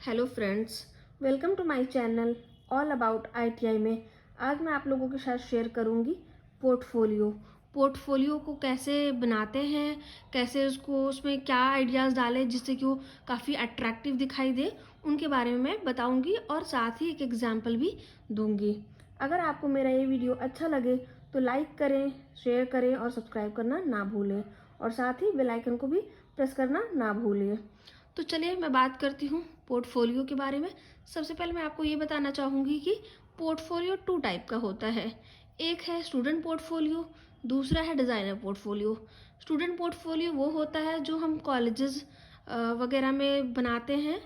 Hello friends, welcome to my channel all about ITI में। आज मैं आप लोगों के साथ शेयर करूंगी पोर्टफोलियो को कैसे बनाते हैं, कैसे उसको उसमें क्या आइडियाज़ डालें जिससे कि वो काफ़ी अट्रैक्टिव दिखाई दे, उनके बारे में मैं बताऊंगी और साथ ही एक एग्जांपल भी दूंगी। अगर आपको मेरा ये वीडियो अच्छा लगे तो लाइक करें, शेयर करें और सब्सक्राइब करना ना भूलें, और साथ ही बेल आइकन को भी प्रेस करना ना भूलिए। तो चलिए मैं बात करती हूँ पोर्टफोलियो के बारे में। सबसे पहले मैं आपको ये बताना चाहूँगी कि पोर्टफोलियो 2 टाइप का होता है। एक है स्टूडेंट पोर्टफोलियो, दूसरा है डिज़ाइनर पोर्टफोलियो। स्टूडेंट पोर्टफोलियो वो होता है जो हम कॉलेजेस वगैरह में बनाते हैं,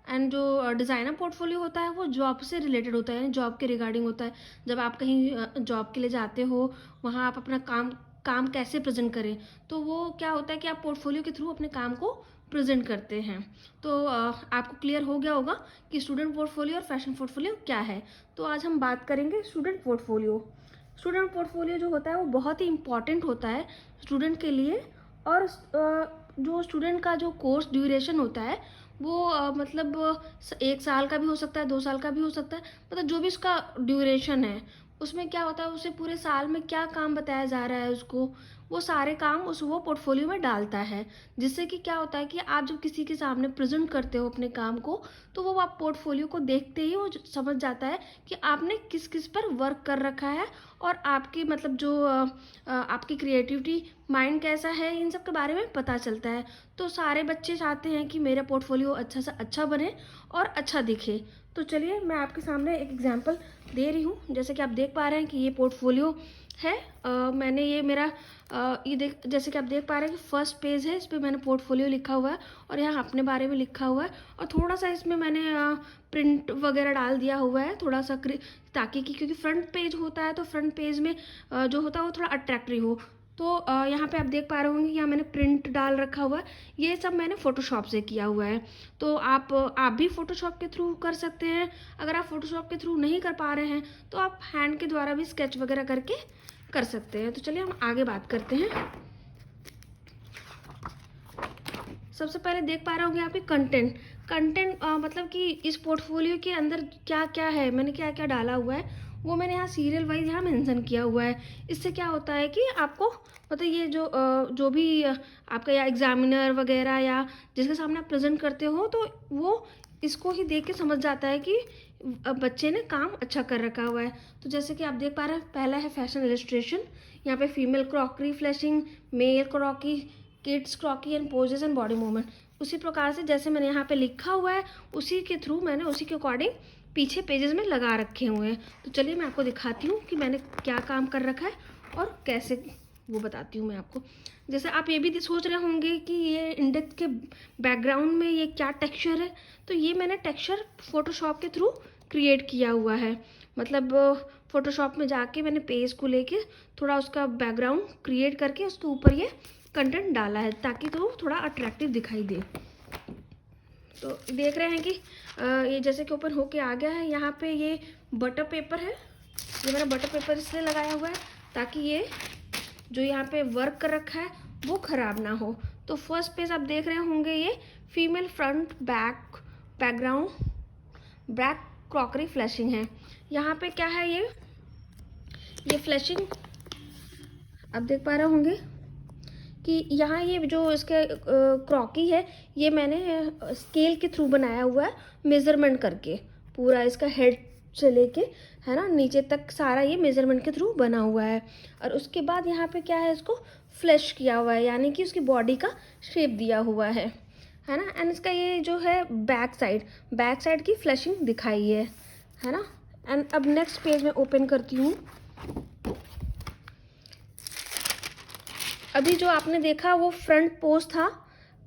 एंड जो डिज़ाइनर पोर्टफोलियो होता है वो जॉब से रिलेटेड होता है, यानी जॉब के रिगार्डिंग होता है। जब आप कहीं जॉब के लिए जाते हो, वहाँ आप अपना काम काम कैसे प्रेजेंट करें, तो वो क्या होता है कि आप पोर्टफोलियो के थ्रू अपने काम को प्रेजेंट करते हैं। तो आपको क्लियर हो गया होगा कि स्टूडेंट पोर्टफोलियो और फैशन पोर्टफोलियो क्या है। तो आज हम बात करेंगे स्टूडेंट पोर्टफोलियो। स्टूडेंट पोर्टफोलियो जो होता है वो बहुत ही इम्पॉर्टेंट होता है स्टूडेंट के लिए। और जो स्टूडेंट का जो कोर्स ड्यूरेशन होता है वो मतलब 1 साल का भी हो सकता है, 2 साल का भी हो सकता है। मतलब जो भी उसका ड्यूरेशन है उसमें क्या होता है, उसे पूरे साल में क्या काम बताया जा रहा है उसको, वो सारे काम वो पोर्टफोलियो में डालता है। जिससे कि क्या होता है कि आप जब किसी के सामने प्रेजेंट करते हो अपने काम को, तो वो आप पोर्टफोलियो को देखते ही वो समझ जाता है कि आपने किस किस पर वर्क कर रखा है, और आपकी मतलब जो आपकी क्रिएटिविटी माइंड कैसा है, इन सब के बारे में पता चलता है। तो सारे बच्चे चाहते हैं कि मेरा पोर्टफोलियो अच्छा से अच्छा बने और अच्छा दिखे। तो चलिए मैं आपके सामने एक एग्जांपल दे रही हूँ। जैसे कि आप देख पा रहे हैं कि ये पोर्टफोलियो है। मैंने ये मेरा ये देख जैसे कि आप देख पा रहे हैं कि फर्स्ट पेज है, इस पर मैंने पोर्टफोलियो लिखा हुआ है और यहाँ अपने बारे में लिखा हुआ है, और थोड़ा सा इसमें मैंने प्रिंट वगैरह डाल दिया हुआ है थोड़ा सा, ताकि क्योंकि फ्रंट पेज होता है तो फ्रंट पेज में जो होता है वो थोड़ा अट्रैक्टिव हो। तो यहाँ पे आप देख पा रहे होंगे कि यहाँ मैंने प्रिंट डाल रखा हुआ है। ये सब मैंने फ़ोटोशॉप से किया हुआ है। तो आप भी फ़ोटोशॉप के थ्रू कर सकते हैं। अगर आप फ़ोटोशॉप के थ्रू नहीं कर पा रहे हैं तो आप हैंड के द्वारा भी स्केच वगैरह करके कर सकते हैं। तो चलिए हम आगे बात करते हैं। सबसे पहले देख पा रहे होंगे यहाँ पे कंटेंट मतलब कि इस पोर्टफोलियो के अंदर क्या क्या है, मैंने क्या क्या डाला हुआ है वो मैंने यहाँ सीरियल वाइज यहाँ मेंशन किया हुआ है। इससे क्या होता है कि आपको मतलब ये जो भी आपका या एग्जामिनर वगैरह या जिसके सामने आप प्रेजेंट करते हो, तो वो इसको ही देख के समझ जाता है कि बच्चे ने काम अच्छा कर रखा हुआ है। तो जैसे कि आप देख पा रहे हैं, पहला है फैशन इलस्ट्रेशन। यहाँ पे female crockery flashing, male croquis, kids croquis and poses and body movement. उसी प्रकार से जैसे मैंने यहाँ पे लिखा हुआ है उसी के थ्रू मैंने उसी के अकॉर्डिंग पीछे पेजेस में लगा रखे हुए हैं। तो चलिए मैं आपको दिखाती हूँ कि मैंने क्या काम कर रखा है और कैसे, वो बताती हूँ मैं आपको। जैसे आप ये भी सोच रहे होंगे कि ये इंडेक्स के बैकग्राउंड में ये क्या टेक्सचर है, तो ये मैंने टेक्सचर फोटोशॉप के थ्रू क्रिएट किया हुआ है। मतलब फोटोशॉप में जाके मैंने पेज को लेके थोड़ा उसका बैकग्राउंड क्रिएट करके उसके ऊपर ये कंटेंट डाला है, ताकि तो थोड़ा अट्रैक्टिव दिखाई दे। तो देख रहे हैं कि ये जैसे कि ओपन होके आ गया है। यहाँ पे ये बटर पेपर है, ये मैंने बटर पेपर इसलिए लगाया हुआ है ताकि ये जो यहाँ पे वर्क कर रखा है वो ख़राब ना हो। तो फर्स्ट पेज आप देख रहे होंगे, ये female front back background black crockery flashing है। यहाँ पे क्या है, ये फ्लैशिंग आप देख पा रहे होंगे कि यहाँ ये जो इसके क्रॉकी है, ये मैंने स्केल के थ्रू बनाया हुआ है, मेज़रमेंट करके पूरा इसका हेड से लेके है ना नीचे तक सारा ये मेज़रमेंट के थ्रू बना हुआ है। और उसके बाद यहाँ पे क्या है, इसको फ्लैश किया हुआ है, यानी कि उसकी बॉडी का शेप दिया हुआ है ना। एंड इसका ये जो है बैक साइड की फ्लैशिंग दिखाई है ना। एंड अब नेक्स्ट पेज में ओपन करती हूँ। अभी जो आपने देखा वो फ्रंट पोज था,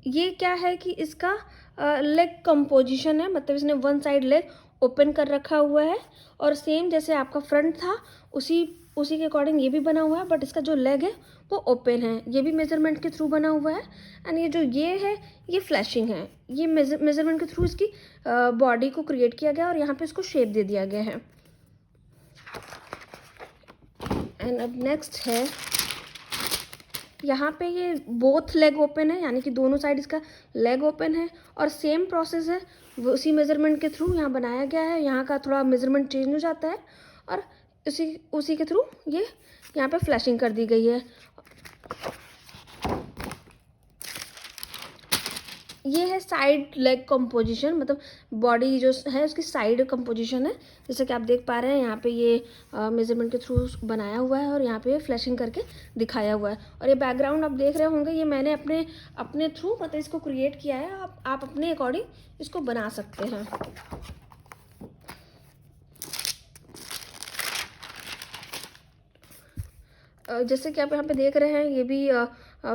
ये क्या है कि इसका लेग कंपोजिशन है, मतलब इसने वन साइड लेग ओपन कर रखा हुआ है, और सेम जैसे आपका फ्रंट था उसी उसी के अकॉर्डिंग ये भी बना हुआ है, बट इसका जो लेग है वो ओपन है, ये भी मेजरमेंट के थ्रू बना हुआ है। एंड ये जो ये है ये फ्लैशिंग है, ये मेजरमेंट के थ्रू इसकी बॉडी को क्रिएट किया गया और यहाँ पे इसको शेप दे दिया गया है। एंड अब नेक्स्ट है, यहाँ पे ये बोथ लेग ओपन है, यानी कि दोनों साइड इसका लेग ओपन है, और सेम प्रोसेस है वो उसी मेज़रमेंट के थ्रू यहाँ बनाया गया है। यहाँ का थोड़ा मेज़रमेंट चेंज हो जाता है और उसी के थ्रू ये यहाँ पे फ्लैशिंग कर दी गई है। ये है साइड लेग कंपोजिशन, मतलब बॉडी जो है उसकी साइड कंपोजिशन है। जैसे कि आप देख पा रहे हैं यहाँ पे ये मेजरमेंट के थ्रू बनाया हुआ है और यहाँ पे फ्लैशिंग करके दिखाया हुआ है। और ये बैकग्राउंड आप देख रहे होंगे, ये मैंने अपने थ्रू मतलब इसको क्रिएट किया है। आप अपने अकॉर्डिंग इसको बना सकते हैं। जैसे कि आप यहाँ पे देख रहे हैं, ये भी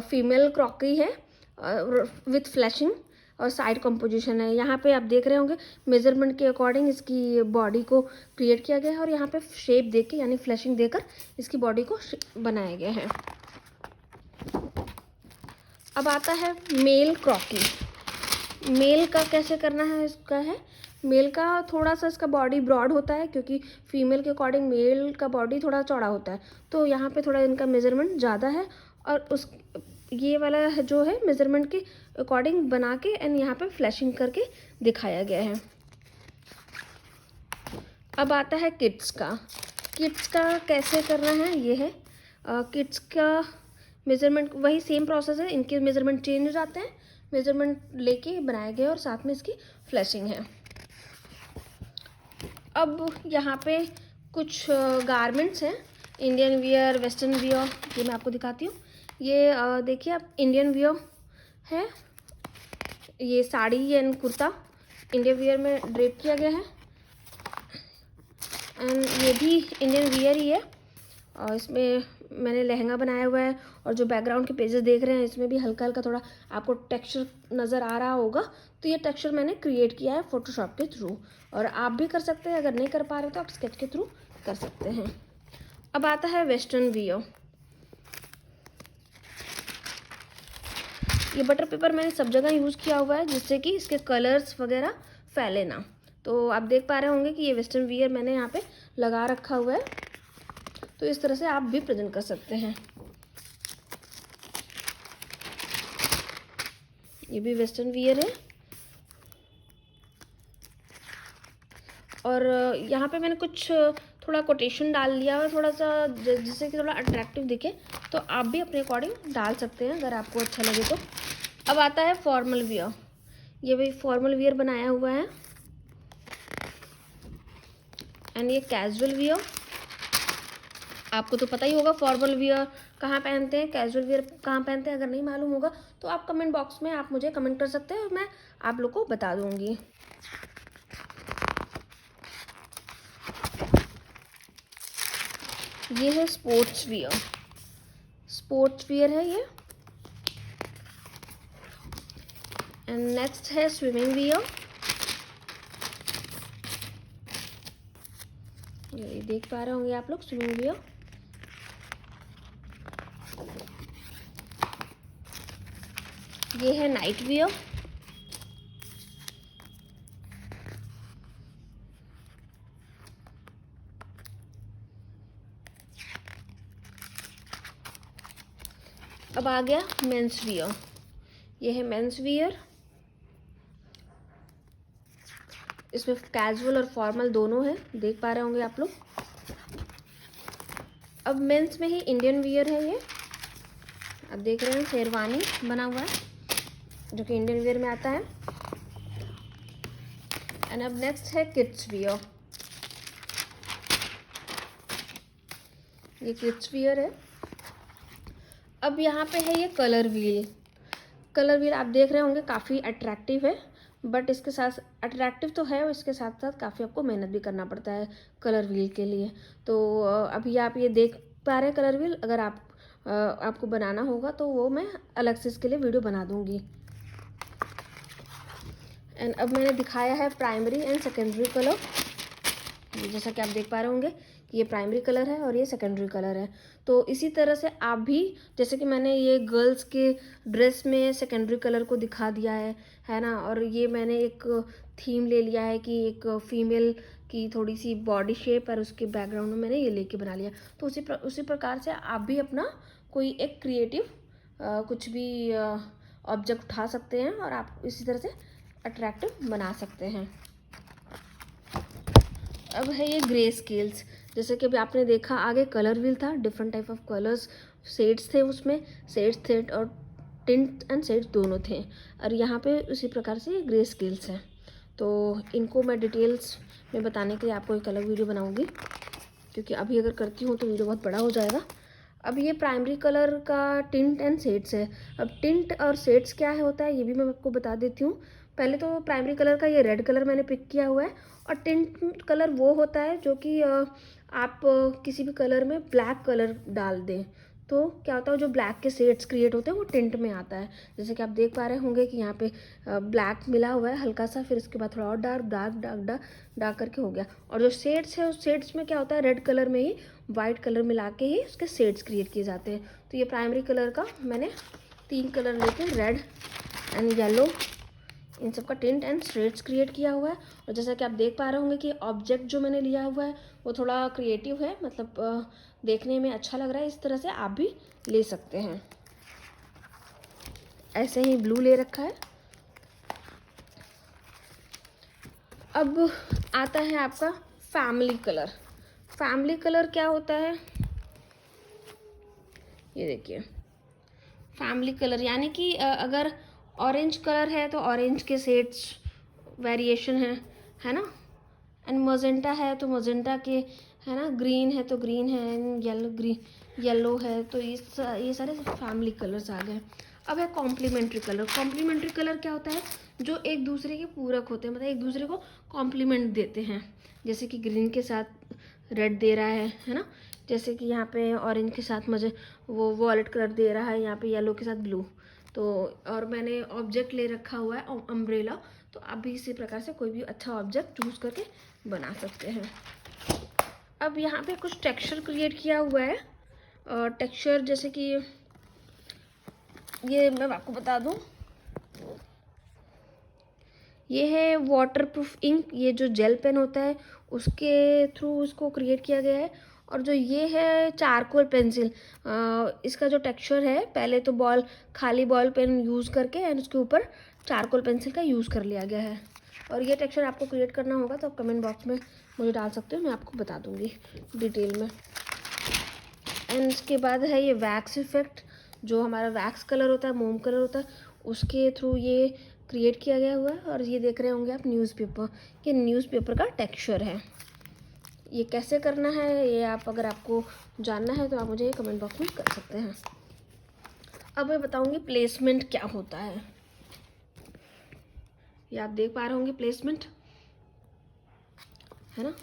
फीमेल क्रॉकरी है विथ फ्लैशिंग और साइड कंपोजिशन है। यहाँ पे आप देख रहे होंगे मेजरमेंट के अकॉर्डिंग इसकी बॉडी को क्रिएट किया गया है और यहाँ पे शेप देके यानी फ्लैशिंग देकर इसकी बॉडी को बनाया गया है। अब आता है मेल क्रॉकी। मेल का कैसे करना है इसका है, मेल का थोड़ा सा इसका बॉडी ब्रॉड होता है क्योंकि फीमेल के अकॉर्डिंग मेल का बॉडी थोड़ा चौड़ा होता है, तो यहाँ पे थोड़ा इनका मेजरमेंट ज़्यादा है और ये वाला जो है मेजरमेंट के अकॉर्डिंग बना के एंड यहाँ पे फ्लैशिंग करके दिखाया गया है। अब आता है किड्स का कैसे करना है, ये है किड्स का मेजरमेंट वही सेम प्रोसेस है। इनके मेजरमेंट चेंज हो जाते हैं, मेजरमेंट लेके बनाया गया और साथ में इसकी फ्लैशिंग है। अब यहाँ पे कुछ गारमेंट्स हैं, इंडियन वियर, वेस्टर्न वियर, ये मैं आपको दिखाती हूँ। ये देखिए आप, इंडियन वियर है, ये sari and kurta Indian wear में ड्रेप किया गया है एंड ये भी इंडियन वियर ही है। और इसमें मैंने लहंगा बनाया हुआ है और जो बैकग्राउंड के पेजेस देख रहे हैं इसमें भी हल्का हल्का थोड़ा आपको टेक्सचर नज़र आ रहा होगा, तो ये टेक्सचर मैंने क्रिएट किया है फोटोशॉप के थ्रू और आप भी कर सकते हैं। अगर नहीं कर पा रहे तो आप स्केच के थ्रू कर सकते हैं। अब आता है वेस्टर्न वियर। ये बटर पेपर मैंने सब जगह यूज़ किया हुआ है जिससे कि इसके कलर्स वगैरह फैले ना। तो आप देख पा रहे होंगे कि ये वेस्टर्न वियर मैंने यहाँ पे लगा रखा हुआ है, तो इस तरह से आप भी प्रेजेंट कर सकते हैं। ये भी वेस्टर्न वियर है और यहाँ पे मैंने कुछ थोड़ा कोटेशन डाल लिया है थोड़ा सा, जिससे कि थोड़ा अट्रैक्टिव दिखे, तो आप भी अपने अकॉर्डिंग डाल सकते हैं अगर आपको अच्छा लगे तो। अब आता है फॉर्मल वियर। ये भी फॉर्मल वियर बनाया हुआ है एंड ये कैजुअल वियर। आपको तो पता ही होगा फॉर्मल वियर कहाँ पहनते हैं, कैजुअल वियर कहाँ पहनते हैं। अगर नहीं मालूम होगा तो आप कमेंट बॉक्स में आप मुझे कमेंट कर सकते हैं और मैं आप लोग को बता दूंगी। ये है स्पोर्ट्स वियर है ये। एंड नेक्स्ट है स्विमिंग वियर। ये देख पा रहे होंगे आप लोग स्विमिंग वियर। ये है नाइट वियर। अब आ गया मेंस वियर। ये है मेंस वियर। इसमें कैजुअल और फॉर्मल दोनों है, देख पा रहे होंगे आप लोग। अब मेंस में ही इंडियन वियर है ये, आप देख रहे हैं शेरवानी बना हुआ है जो कि इंडियन वियर में आता है। एंड अब नेक्स्ट है किड्स वियर। ये किड्स वियर है। अब यहाँ पे है ये कलर व्हील आप देख रहे होंगे काफ़ी अट्रैक्टिव है, बट इसके साथ अट्रैक्टिव तो है और इसके साथ साथ काफ़ी आपको मेहनत भी करना पड़ता है कलर व्हील के लिए। तो अभी आप ये देख पा रहे हैं कलर व्हील, अगर आपको बनाना होगा तो वो मैं अलग से इसके लिए वीडियो बना दूंगी। एंड अब मैंने दिखाया है प्राइमरी एंड सेकेंडरी कलर, जैसा कि आप देख पा रहे होंगे कि ये प्राइमरी कलर है और ये सेकेंडरी कलर है। तो इसी तरह से आप भी, जैसे कि मैंने ये गर्ल्स के ड्रेस में सेकेंडरी कलर को दिखा दिया है ना, और ये मैंने एक थीम ले लिया है कि एक फीमेल की थोड़ी सी बॉडी शेप और उसके बैकग्राउंड में मैंने ये लेके बना लिया। तो उसी प्रकार से आप भी अपना कोई एक क्रिएटिव कुछ भी ऑब्जेक्ट उठा सकते हैं और आप इसी तरह से अट्रैक्टिव बना सकते हैं। अब है ये ग्रे स्केल्स। जैसे कि अभी आपने देखा आगे कलर व्हील था, different type of colours shades थे, उसमें शेड्स थे और टिंट एंड शेड्स दोनों थे। और यहाँ पे उसी प्रकार से ये ग्रे स्केल्स हैं। तो इनको मैं डिटेल्स में बताने के लिए आपको एक अलग वीडियो बनाऊंगी, क्योंकि अभी अगर करती हूँ तो वीडियो बहुत बड़ा हो जाएगा। अब ये प्राइमरी कलर का टिंट एंड शेड्स है। अब टिंट और शेड्स क्या है होता है ये भी मैं आपको बता देती हूँ। पहले तो प्राइमरी कलर का ये रेड कलर मैंने पिक किया हुआ है, और टिंट कलर वो होता है जो कि आप किसी भी कलर में ब्लैक कलर डाल दें तो क्या होता है, जो ब्लैक के शेड्स क्रिएट होते हैं वो टिंट में आता है। जैसे कि आप देख पा रहे होंगे कि यहाँ पे ब्लैक मिला हुआ है हल्का सा, फिर उसके बाद थोड़ा और dark dark dark dark dark करके हो गया। और जो शेड्स है उस शेड्स में क्या होता है, रेड कलर में ही वाइट कलर मिला के ही उसके शेड्स क्रिएट किए जाते हैं। तो ये प्राइमरी कलर का मैंने 3 कलर लेके रेड एंड येलो इन सब का टिंट एंड शेड्स क्रिएट किया हुआ है। और जैसा कि आप देख पा रहे होंगे कि ऑब्जेक्ट जो मैंने लिया हुआ है वो थोड़ा क्रिएटिव है, मतलब देखने में अच्छा लग रहा है। इस तरह से आप भी ले सकते हैं। ऐसे ही ब्लू ले रखा है। अब आता है आपका फैमिली कलर। फैमिली कलर क्या होता है, ये देखिए फैमिली कलर यानी कि अगर ऑरेंज कलर है तो ऑरेंज के शेड्स वेरिएशन है ना। एंड मजेंटा है तो मजेंटा के, है ना। ग्रीन है तो ग्रीन है, एंड येलो है, तो ये सारे फैमिली कलर्स आ गए। अब है कॉम्प्लीमेंट्री कलर। कॉम्प्लीमेंट्री कलर क्या होता है, जो एक दूसरे के पूरक होते हैं, मतलब एक दूसरे को कॉम्प्लीमेंट देते हैं। जैसे कि ग्रीन के साथ रेड दे रहा है ना। जैसे कि यहाँ पे ऑरेंज के साथ मुझे वो वॉलेट कलर दे रहा है, यहाँ पे येलो के साथ ब्लू। तो और मैंने ऑब्जेक्ट ले रखा हुआ है अम्ब्रेला, तो आप भी इसी प्रकार से कोई भी अच्छा ऑब्जेक्ट चूज करके बना सकते हैं। अब यहाँ पे कुछ टेक्सचर क्रिएट किया हुआ है। टेक्सचर जैसे कि ये मैं आपको बता दूँ, ये है वाटरप्रूफ इंक। ये जो जेल पेन होता है उसके थ्रू इसको क्रिएट किया गया है। और जो ये है चारकोल पेंसिल, इसका जो टेक्सचर है, पहले तो खाली बॉल पेन यूज़ करके एंड उसके ऊपर चारकोल पेंसिल का यूज़ कर लिया गया है। और ये टेक्सचर आपको क्रिएट करना होगा तो आप कमेंट बॉक्स में मुझे डाल सकते हो, मैं आपको बता दूंगी डिटेल में। एंड इसके बाद है ये वैक्स इफेक्ट। जो हमारा वैक्स कलर होता है, मोम कलर होता है, उसके थ्रू ये क्रिएट किया गया हुआ है। और ये देख रहे होंगे आप न्यूज़पेपर, ये न्यूज़पेपर का टेक्सचर है। ये कैसे करना है ये आप अगर आपको जानना है तो आप मुझे कमेंट बॉक्स में कर सकते हैं। अब मैं बताऊंगी प्लेसमेंट क्या होता है। ये आप देख पा रहे होंगे प्लेसमेंट, है ना।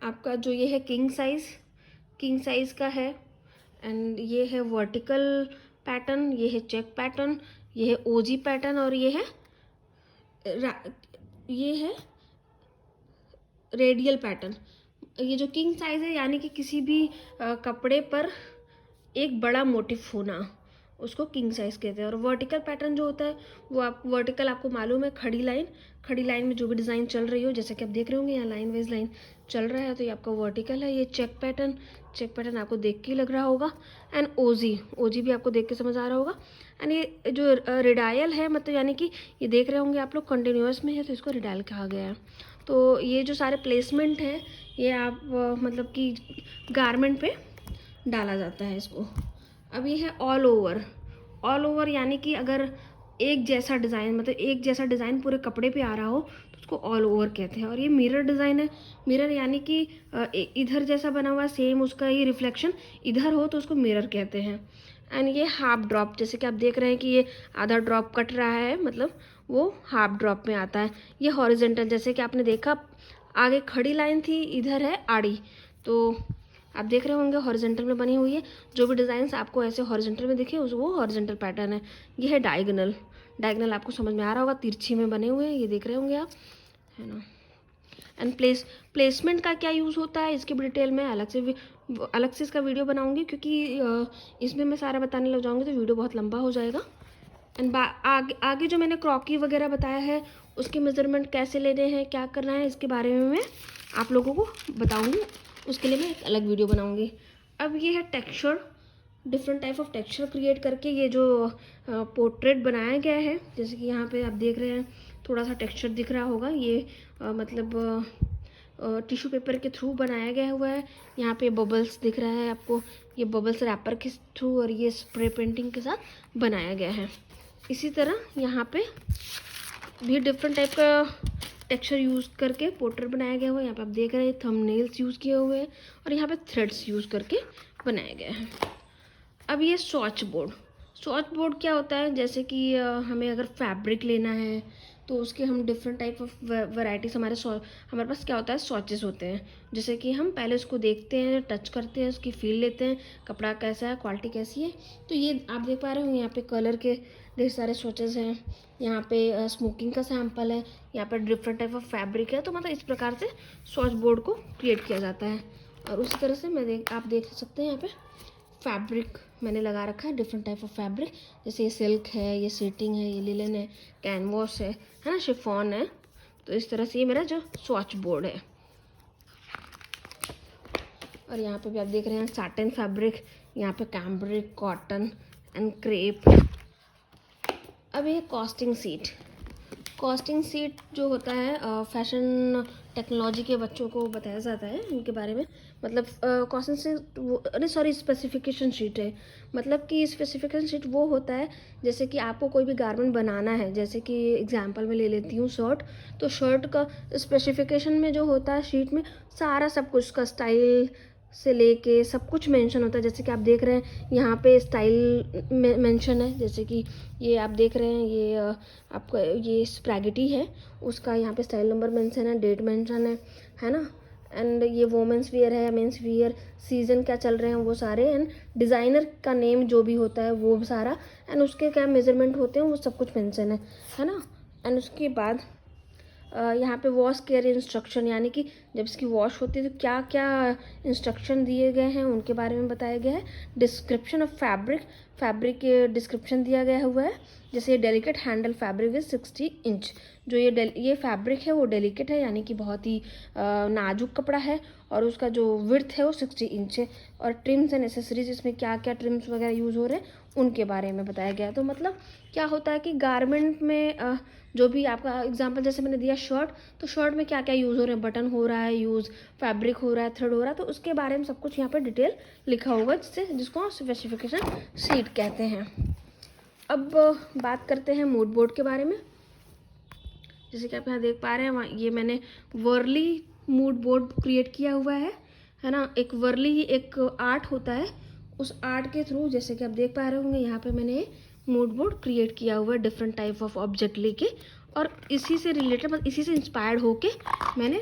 आपका जो ये है किंग साइज़ का है। एंड ये है वर्टिकल पैटर्न, ये है चेक पैटर्न, ये है ओजी पैटर्न, और ये है रेडियल पैटर्न। ये जो किंग साइज़ है यानी कि किसी भी कपड़े पर एक बड़ा मोटिफ होना, उसको किंग साइज़ कहते हैं। और वर्टिकल पैटर्न जो होता है वो वर्टिकल आपको मालूम है, खड़ी लाइन में जो भी डिज़ाइन चल रही हो, जैसे कि आप देख रहे होंगे यहाँ लाइन वाइज लाइन चल रहा है, तो ये आपका वर्टिकल है। ये चेक पैटर्न आपको देख के लग रहा होगा। एंड ओजी भी आपको देख के समझ आ रहा होगा। एंड ये जो रेडायल है, मतलब यानी कि ये देख रहे होंगे आप लोग कंटिन्यूअस में है तो इसको रेडायल कहा गया है। तो ये जो सारे प्लेसमेंट है ये आप मतलब कि गारमेंट पे डाला जाता है इसको। अब ये है ऑल ओवर यानी कि अगर एक जैसा डिज़ाइन, मतलब एक जैसा डिज़ाइन पूरे कपड़े पे आ रहा हो तो उसको ऑल ओवर कहते हैं। और ये मिरर डिज़ाइन है। मिरर यानी कि इधर जैसा बना हुआ सेम उसका ये रिफ्लेक्शन इधर हो तो उसको मिरर कहते हैं। एंड ये हाफ ड्रॉप, जैसे कि आप देख रहे हैं कि ये आधा ड्रॉप कट रहा है, मतलब वो हाफ ड्रॉप में आता है। ये हॉरिजेंटल, जैसे कि आपने देखा आगे खड़ी लाइन थी, इधर है आड़ी, तो आप देख रहे होंगे हॉरिजेंटल में बनी हुई है। जो भी डिज़ाइंस आपको ऐसे हॉरिजेंटल में दिखे वो हॉरिजेंटल पैटर्न है। ये है डायगोनल आपको समझ में आ रहा होगा, तिरछी में बने हुए हैं, ये देख रहे होंगे आप, है ना। एंड प्लेसमेंट का क्या यूज़ होता है इसकी डिटेल में अलग से इसका वीडियो बनाऊंगी, क्योंकि इसमें मैं सारा बताने लग जाऊंगी तो वीडियो बहुत लंबा हो जाएगा। एंड आगे जो मैंने क्रॉकी वगैरह बताया है उसके मेजरमेंट कैसे लेने हैं, क्या करना है, इसके बारे में मैं आप लोगों को बताऊंगी। उसके लिए मैं एक अलग वीडियो बनाऊंगी। अब ये है texture, different type of texture create करके ये जो पोर्ट्रेट बनाया गया है, जैसे कि यहाँ पे आप देख रहे हैं थोड़ा सा टेक्सचर दिख रहा होगा। ये मतलब टिश्यू पेपर के थ्रू बनाया गया हुआ है। यहाँ पे बबल्स दिख रहा है आपको, ये बबल्स रैपर के थ्रू और ये स्प्रे पेंटिंग के साथ बनाया गया है। इसी तरह यहाँ पे भी डिफरेंट टाइप का टेक्सचर यूज़ करके पोर्ट्रेट बनाया गया हुआ है। यहाँ पे आप देख रहे हैं थंबनेल्स यूज़ किए हुए हैं और यहाँ पे थ्रेड्स यूज़ करके बनाया गया है। अब ये स्वॉच बोर्ड क्या होता है, जैसे कि हमें अगर फैब्रिक लेना है तो उसके हम डिफरेंट टाइप ऑफ वैराइटीज़ हमारे पास क्या होता है, स्वॉचेस होते हैं। जैसे कि हम पहले उसको देखते हैं, टच करते हैं, उसकी फील लेते हैं, कपड़ा कैसा है, क्वालिटी कैसी है। तो ये आप देख पा रहे हो यहाँ पे कलर के ढेर सारे स्वॉचेस हैं। यहाँ पे स्मोकिंग का सैम्पल है, यहाँ पर डिफरेंट टाइप ऑफ फैब्रिक है। तो मतलब इस प्रकार से स्वॉच बोर्ड को क्रिएट किया जाता है। और उसी तरह से आप देख सकते हैं यहाँ पे फैब्रिक मैंने लगा रखा है, डिफरेंट टाइप ऑफ फैब्रिक। जैसे ये सिल्क है, ये सीटिंग है, ये लिलन है, कैनवास है ना, शिफॉन है। तो इस तरह से ये मेरा जो स्वॉच बोर्ड है। और यहाँ पे भी आप देख रहे हैं साटिन फैब्रिक, यहाँ पे कैम्ब्रिक, कॉटन एंड क्रेप। अब ये कॉस्टिंग सीट जो होता है फैशन टेक्नोलॉजी के बच्चों को बताया जाता है उनके बारे में। मतलब कॉस्टिंग सीट स्पेसिफिकेशन शीट है। मतलब कि स्पेसिफिकेशन शीट वो होता है जैसे कि आपको कोई भी गारमेंट बनाना है, जैसे कि एग्जांपल में ले लेती हूँ शर्ट। तो शर्ट का स्पेसिफिकेशन में जो होता है शीट में सारा सब कुछ का स्टाइल से लेके सब कुछ मेंशन होता है। जैसे कि आप देख रहे हैं यहाँ पे स्टाइल मेंशन है। जैसे कि ये आप देख रहे हैं, ये आपका ये स्प्रैगेटी है, उसका यहाँ पे स्टाइल नंबर मेंशन है, डेट मेंशन है ना। एंड ये वोमेंस वियर है, मेंस वियर, सीजन क्या चल रहे हैं वो सारे, एंड डिज़ाइनर का नेम जो भी होता है वो सारा, एंड उसके क्या मेजरमेंट होते हैं वो सब कुछ मेंशन है ना। एंड उसके बाद यहाँ पे वॉश केयर इंस्ट्रक्शन, यानी कि जब इसकी वॉश होती है तो क्या क्या इंस्ट्रक्शन दिए गए हैं उनके बारे में बताया गया है। डिस्क्रिप्शन ऑफ फैब्रिक डिस्क्रिप्शन दिया गया हुआ है। जैसे ये डेलिकेट हैंडल फैब्रिक है 60 इंच। जो ये फैब्रिक है वो डेलिकेट है, यानी कि बहुत ही नाजुक कपड़ा है, और उसका जो विड्थ है वो 60 इंच है। और ट्रिम्स एंड एसेसरीज, इसमें क्या क्या ट्रिम्स वगैरह यूज़ हो रहे हैं उनके बारे में बताया गया है। तो मतलब क्या होता है कि गारमेंट में जो भी आपका एग्जांपल जैसे मैंने दिया शर्ट, तो शर्ट में क्या क्या यूज़ हो रहे हैं, बटन हो रहा है यूज़, फैब्रिक हो रहा है, थ्रेड हो रहा है, तो उसके बारे में सब कुछ यहाँ पर डिटेल लिखा होगा, जिसको स्पेसिफिकेशन शीट कहते हैं। अब बात करते हैं मूड बोर्ड के बारे में। जैसे कि आप यहाँ देख पा रहे हैं, ये मैंने वर्ली मूड बोर्ड क्रिएट किया हुआ है ना। एक वर्ली एक आर्ट होता है, उस आर्ट के थ्रू जैसे कि आप देख पा रहे होंगे यहाँ पे मैंने मूड बोर्ड क्रिएट किया हुआ है डिफरेंट टाइप ऑफ ऑब्जेक्ट लेके, और इसी से रिलेटेड मतलब इसी से इंस्पायर्ड होके मैंने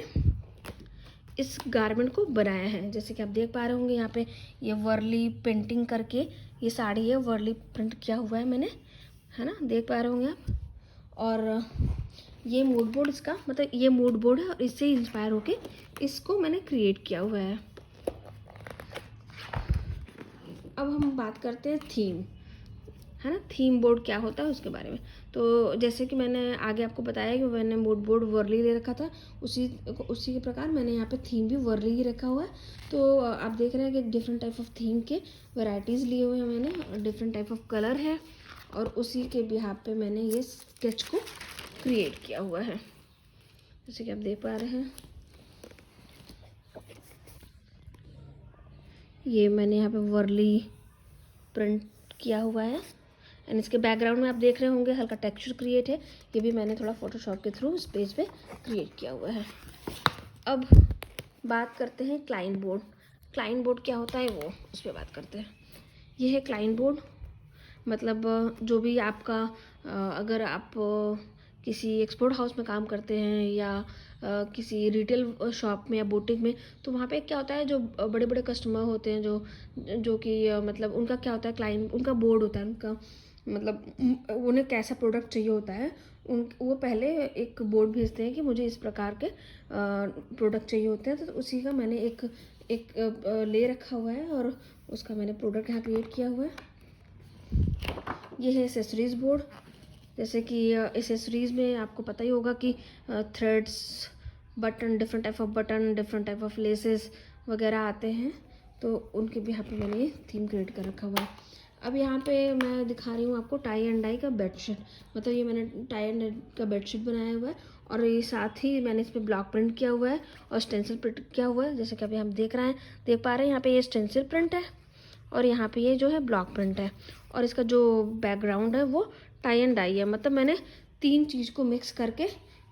इस गारमेंट को बनाया है। जैसे कि आप देख पा रहे होंगे यहाँ पे ये वर्ली पेंटिंग करके ये साड़ी है, वर्ली प्रिंट किया हुआ है मैंने, है ना, देख पा रहे होंगे आप। और ये मूड बोर्ड इसका मतलब ये मूड बोर्ड है और इससे इंस्पायर होके इसको मैंने क्रिएट किया हुआ है। अब हम बात करते हैं थीम, है ना, थीम बोर्ड क्या होता है उसके बारे में। तो जैसे कि मैंने आगे आपको बताया कि मैंने मूड बोर्ड वर्ली ले रखा था, उसी के प्रकार मैंने यहाँ पे थीम भी वर्ली ही रखा हुआ है। तो आप देख रहे हैं कि डिफरेंट टाइप ऑफ थीम के वैराइटीज़ लिए हुए हैं मैंने, डिफरेंट टाइप ऑफ कलर है, और उसी के बिहाफ पे मैंने ये स्केच को क्रिएट किया हुआ है, जैसे कि आप देख पा रहे हैं। ये मैंने यहाँ पे वर्ली प्रिंट किया हुआ है, एंड इसके बैकग्राउंड में आप देख रहे होंगे हल्का टेक्सचर क्रिएट है, ये भी मैंने थोड़ा फोटोशॉप के थ्रू इस पेज पे क्रिएट किया हुआ है। अब बात करते हैं क्लाइंट बोर्ड क्या होता है वो उस पर बात करते हैं। ये है क्लाइंट बोर्ड, मतलब जो भी आपका अगर आप किसी एक्सपोर्ट हाउस में काम करते हैं या किसी रिटेल शॉप में या बुटीक में, तो वहाँ पे क्या होता है, जो बड़े बड़े कस्टमर होते हैं जो कि मतलब उनका क्या होता है, क्लाइंट उनका बोर्ड होता है, उनका मतलब उन्हें कैसा प्रोडक्ट चाहिए होता है, वो पहले एक बोर्ड भेजते हैं कि मुझे इस प्रकार के प्रोडक्ट चाहिए होते हैं। तो उसी का मैंने एक ले रखा हुआ है और उसका मैंने प्रोडक्ट यहाँ क्रिएट किया हुआ है। ये है एसेसरीज बोर्ड, जैसे कि एसेसरीज़ में आपको पता ही होगा कि threads, button, different type off button, different type of laces वगैरह आते हैं, तो उनके भी यहाँ पे मैंने ये थीम क्रिएट कर रखा हुआ है। अब यहाँ पे मैं दिखा रही हूँ आपको टाई एंड डाई का बेडशीट। मतलब ये मैंने टाई एंड डाई का बेडशीट बनाया हुआ है और ये साथ ही मैंने इस पर ब्लॉक प्रिंट किया हुआ है और स्टेंसिल प्रिंट किया हुआ है। जैसे कि अभी हम देख पा रहे हैं यहाँ पे ये स्टेंसिल प्रिंट है और यहाँ पे ये जो है ब्लॉक प्रिंट है और इसका जो बैकग्राउंड है वो टाई एंड डाई है। मतलब मैंने 3 चीज़ को मिक्स करके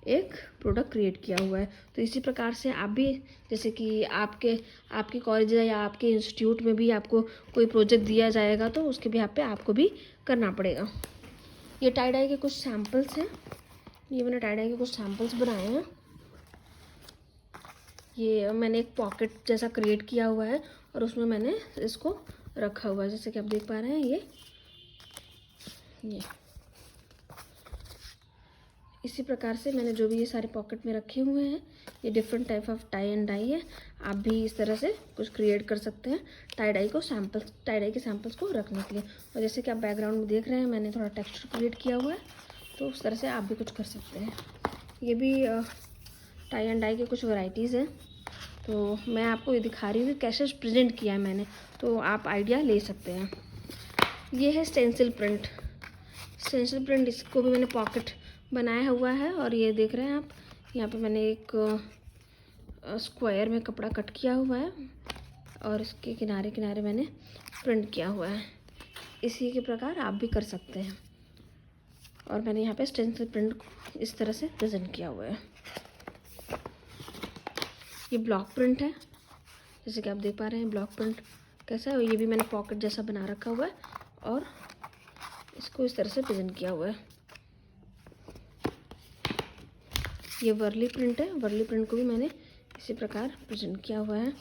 एक प्रोडक्ट क्रिएट किया हुआ है। तो इसी प्रकार से आप भी, जैसे कि आपके कॉलेज या आपके इंस्टीट्यूट में भी आपको कोई प्रोजेक्ट दिया जाएगा तो उसके भी पे आपको भी करना पड़ेगा। ये टाई डाई के कुछ सैम्पल्स हैं। ये मैंने टाई डाई के कुछ सैम्पल्स बनाए हैं। ये मैंने एक पॉकेट जैसा क्रिएट किया हुआ है और उसमें मैंने इसको रखा हुआ है। जैसे कि आप देख पा रहे हैं ये इसी प्रकार से मैंने जो भी ये सारे पॉकेट में रखे हुए हैं, ये different type of tie and die है। आप भी इस तरह से कुछ क्रिएट कर सकते हैं टाई डाई के सैम्पल्स को रखने के लिए। और जैसे कि आप बैकग्राउंड में देख रहे हैं मैंने थोड़ा टेक्सचर क्रिएट किया हुआ है, तो उस तरह से आप भी कुछ कर सकते हैं। ये भी टाई एंड डाई के कुछ वैरायटीज़ हैं, तो मैं आपको ये दिखा रही हूँ कि कैसे प्रेजेंट किया है मैंने, तो आप आइडिया ले सकते हैं। ये है स्टेंसिल प्रिंट। इसको भी मैंने पॉकेट बनाया हुआ है और ये देख रहे हैं आप, यहाँ पे मैंने एक स्क्वायर में कपड़ा कट किया हुआ है और इसके किनारे किनारे मैंने प्रिंट किया हुआ है। इसी के प्रकार आप भी कर सकते हैं। और मैंने यहाँ पे स्टेंसिल प्रिंट को इस तरह से प्रेजेंट किया हुआ है। ये ब्लॉक प्रिंट है, जैसे कि आप देख पा रहे हैं ब्लॉक प्रिंट कैसा है। ये भी मैंने पॉकेट जैसा बना रखा हुआ है और इसको इस तरह से प्रेजेंट किया हुआ है। ये वर्ली प्रिंट है। वर्ली प्रिंट को भी मैंने इसी प्रकार प्रेजेंट किया हुआ है।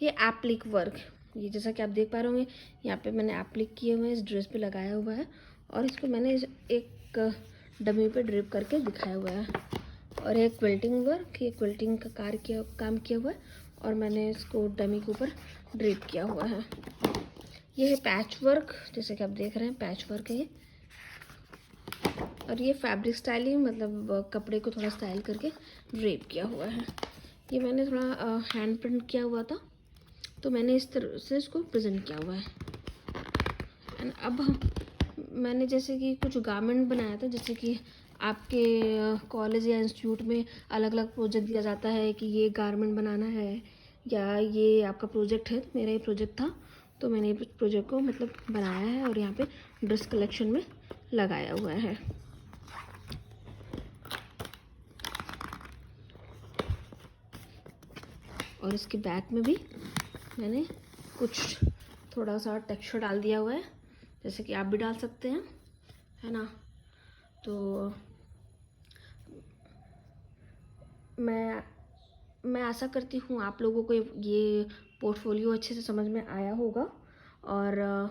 ये एप्लिक वर्क, ये जैसा कि आप देख पा रहे होंगे यहाँ पे मैंने एप्लिक किए हुए हैं, इस ड्रेस पे लगाया हुआ है और इसको मैंने एक डमी पे ड्रिप करके दिखाया हुआ है। और ये क्विल्टिंग वर्क, ये क्विल्टिंग का काम किया हुआ है और मैंने इसको डमी के ऊपर ड्रिप किया हुआ है। ये है पैच वर्क, जैसे कि आप देख रहे हैं पैच वर्क है ये। और ये फैब्रिक स्टाइलिंग, मतलब कपड़े को थोड़ा स्टाइल करके ड्रेप किया हुआ है। ये मैंने थोड़ा हैंड प्रिंट किया हुआ था, तो मैंने इस तरह से इसको प्रेजेंट किया हुआ है। एंड अब मैंने जैसे कि कुछ गारमेंट बनाया था, जैसे कि आपके कॉलेज या इंस्टीट्यूट में अलग अलग प्रोजेक्ट दिया जाता है कि ये गारमेंट बनाना है या ये आपका प्रोजेक्ट है। तो मेरा ये प्रोजेक्ट था, तो मैंने ये प्रोजेक्ट को मतलब बनाया है और यहाँ पे ड्रेस कलेक्शन में लगाया हुआ है। और इसके बैक में भी मैंने कुछ थोड़ा सा टेक्सचर डाल दिया हुआ है, जैसे कि आप भी डाल सकते हैं, है ना। तो मैं आशा करती हूँ आप लोगों को ये पोर्टफोलियो अच्छे से समझ में आया होगा। और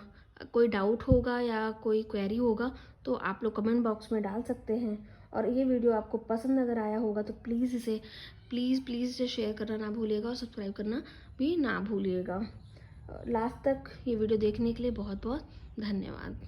कोई डाउट होगा या कोई क्वेरी होगा तो आप लोग कमेंट बॉक्स में डाल सकते हैं। और ये वीडियो आपको पसंद अगर आया होगा तो प्लीज़ इसे शेयर करना ना भूलिएगा और सब्सक्राइब करना भी ना भूलिएगा। लास्ट तक ये वीडियो देखने के लिए बहुत बहुत धन्यवाद।